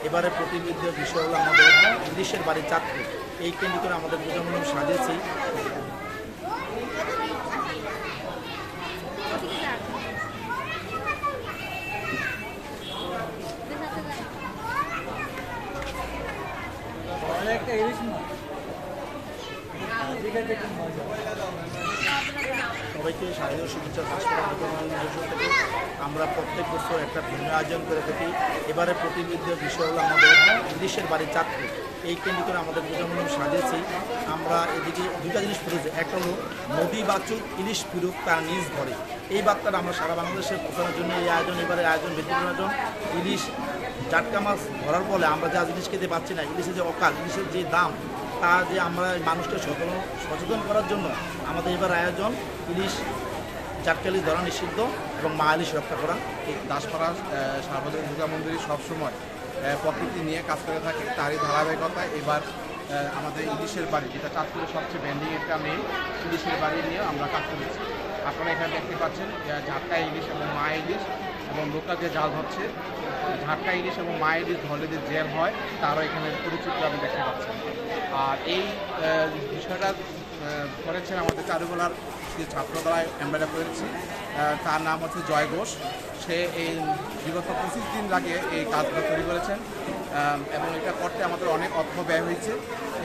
এবারে প্রতিনিধিত্ব বিষয় হলো আমাদের ইলিশের বাড়ি চাঁদপুর। এই কেন্দ্র করে আমাদের পূজামণ্ডপ সাজিয়েছি। সবাইকে স্বাধীন শুভেচ্ছা থেকে আমরা প্রত্যেক বছর একটা ধর্মীয় আয়োজন করে থাকি। এবারে প্রতিনিধিত্ব বিষয় হলো আমাদের ইলিশের বাড়ি চাঁদপুর। এই কেন্দ্র করে আমাদের পূজামণ্ডপ সাজিয়েছি। আমরা এদিকে দুইটা জিনিস পড়েছি, একটা হলো নদী বাচুক ইলিশ ফিরুক তার নিজ ঘরে। এই বার্তাটা আমরা সারা বাংলাদেশে পৌঁছানোর জন্য এই আয়োজন, এবারে আয়োজন ব্যক্তিগত আয়োজন। ইলিশ জাটকা মাছ ধরার ফলে আমরা যা জিনিস খেতে পাচ্ছি না, ইলিশের যে অকাল, ইলিশের যে দাম, তা যে আমরা মানুষকে সচেতন করার জন্য আমাদের এবার আয়োজন ইলিশ জাটকালি ধরা নিষিদ্ধ এবং মা ইলিশ রক্ষা করা। এই দাসপাড়া সার্বজনীন দুর্গা মন্দিরে সবসময় প্রকৃতি নিয়ে কাজ করে থাকে। তারই ধারাবাহিকতায় এবার আমাদের ইলিশের বাড়ি, যেটা চাঁদপুরের সবচেয়ে ব্যান্ডিং একটা মেয়ে, ইলিশের বাড়ি নিয়ে আমরা কাজ করেছি। আপনারা এখানে দেখতে পাচ্ছেন ঝাটকা ইলিশ এবং মা ইলিশ, এবং লোকাল যে জাল হচ্ছে ঝাটকা ইলিশ এবং মা ইলিশ ধরলে যে জেল হয়, তারও এখানে পরিচিতি আপনি দেখতে পাচ্ছেন। আর এই বিষয়টা করেছেন আমাদের চারুকলার যে ছাত্র দ্বারা আমরা করেছি, তার নাম হচ্ছে জয় ঘোষ। সে এই বিগত 25 দিন আগে এই কাজটা তৈরি করেছেন, এবং এটা করতে আমাদের অনেক অর্থ ব্যয় হয়েছে।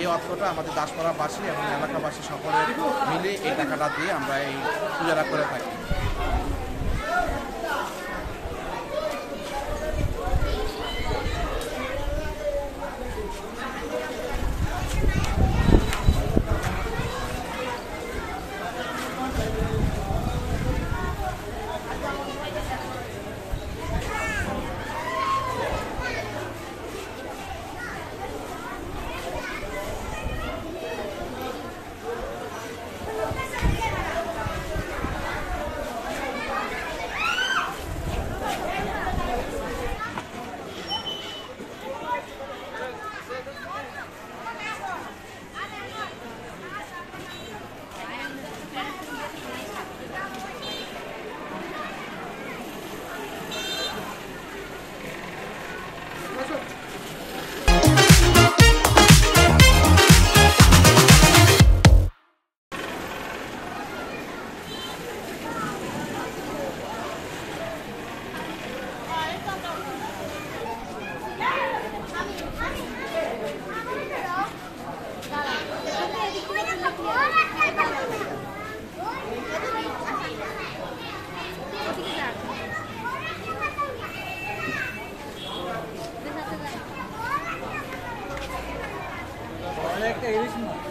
এই অর্থটা আমাদের দাসপাড়াবাসী এবং এলাকাবাসী সকলের মিলে এই টাকাটা দিয়ে আমরা এই পূজাটা করে থাকি। একটা ইলিশ মাছ,